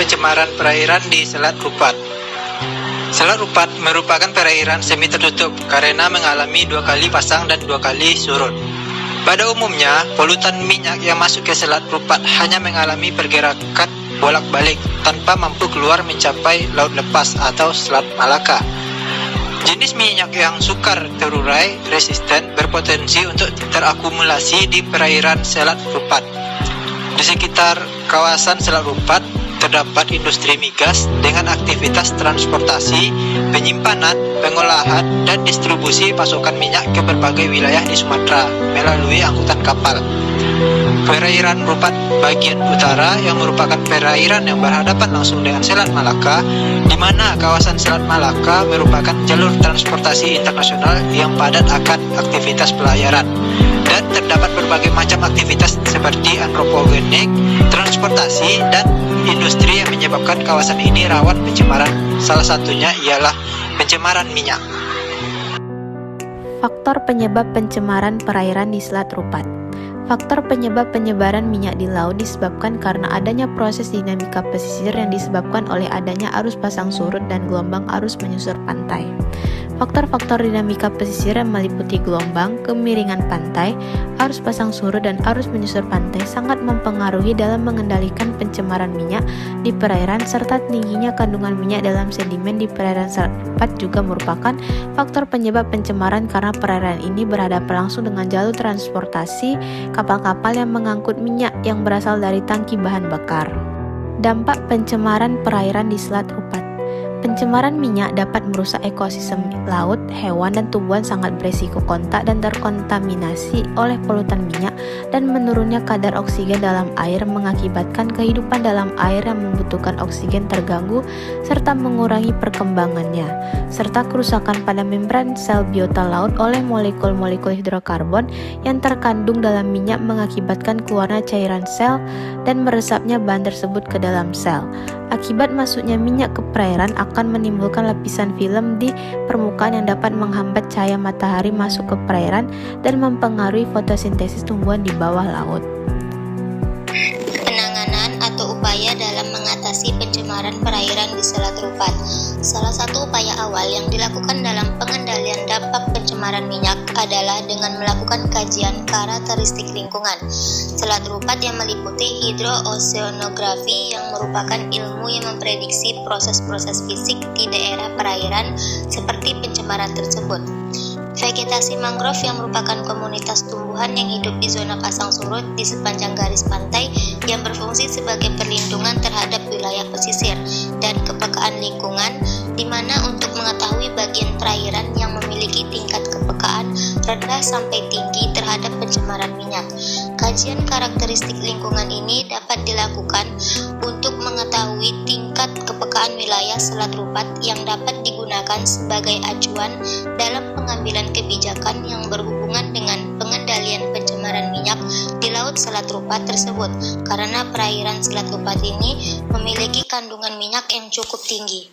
pencemaran perairan di Selat Rupat. Selat Rupat merupakan perairan semi tertutup karena mengalami 2 kali pasang dan 2 kali surut. Pada umumnya, polutan minyak yang masuk ke Selat Rupat hanya mengalami pergerakan bolak-balik tanpa mampu keluar mencapai laut lepas atau Selat Malaka. Jenis minyak yang sukar terurai resisten berpotensi untuk terakumulasi di perairan Selat Rupat. Di sekitar kawasan Selat Rupat terdapat industri migas dengan aktivitas transportasi, penyimpanan, pengolahan, dan distribusi pasokan minyak ke berbagai wilayah di Sumatera melalui angkutan kapal. Perairan Rupat bagian utara yang merupakan perairan yang berhadapan langsung dengan Selat Malaka, di mana kawasan Selat Malaka merupakan jalur transportasi internasional yang padat akan aktivitas pelayaran, dan terdapat berbagai macam aktivitas seperti antropogenik, transportasi, dan industri yang menyebabkan kawasan ini rawan pencemaran. Salah satunya ialah pencemaran minyak. Faktor penyebab pencemaran perairan di Selat Rupat. Faktor penyebab penyebaran minyak di laut disebabkan karena adanya proses dinamika pesisir yang disebabkan oleh adanya arus pasang surut dan gelombang arus menyusur pantai. Faktor-faktor dinamika pesisir yang meliputi gelombang, kemiringan pantai, arus pasang surut, dan arus menyusur pantai sangat mempengaruhi dalam mengendalikan pencemaran minyak di perairan, serta tingginya kandungan minyak dalam sedimen di perairan Selat Rupat juga merupakan faktor penyebab pencemaran karena perairan ini berhadapan langsung dengan jalur transportasi kapal-kapal yang mengangkut minyak yang berasal dari tangki bahan bakar. Dampak pencemaran perairan di Selat Rupat. Pencemaran minyak dapat merusak ekosistem laut, hewan, dan tumbuhan sangat berisiko kontak dan terkontaminasi oleh polutan minyak, dan menurunnya kadar oksigen dalam air mengakibatkan kehidupan dalam air yang membutuhkan oksigen terganggu serta mengurangi perkembangannya, serta kerusakan pada membran sel biota laut oleh molekul-molekul hidrokarbon yang terkandung dalam minyak mengakibatkan keluarnya cairan sel dan meresapnya bahan tersebut ke dalam sel. Akibat masuknya minyak ke perairan akan menimbulkan lapisan film di permukaan yang dapat menghambat cahaya matahari masuk ke perairan dan mempengaruhi fotosintesis tumbuhan di bawah laut. Penanganan atau upaya dalam mengatasi pencemaran perairan di Selat Rupat. Salah satu upaya awal yang dilakukan dalam pengendalian dampak pencemaran minyak adalah dengan melakukan kajian karakteristik lingkungan Selat Rupat yang meliputi hidrooceanografi, yang merupakan ilmu yang memprediksi proses-proses fisik di daerah perairan seperti pencemaran tersebut. Vegetasi mangrove yang merupakan komunitas tumbuhan yang hidup di zona pasang surut di sepanjang garis pantai yang berfungsi sebagai perlindungan terhadap wilayah pesisir dan kepekaan lingkungan, di mana untuk mengetahui bagian perairan yang memiliki tingkat kepekaan rendah sampai tinggi terhadap pencemaran minyak. Kajian karakteristik lingkungan ini dapat dilakukan untuk mengetahui tingkat kepekaan wilayah Selat Rupat yang dapat digunakan sebagai acuan dalam pengambilan kebijakan yang berhubungan dengan pengendalian pencemaran minyak di Laut Selat Rupat tersebut, karena perairan Selat Rupat ini memiliki kandungan minyak yang cukup tinggi.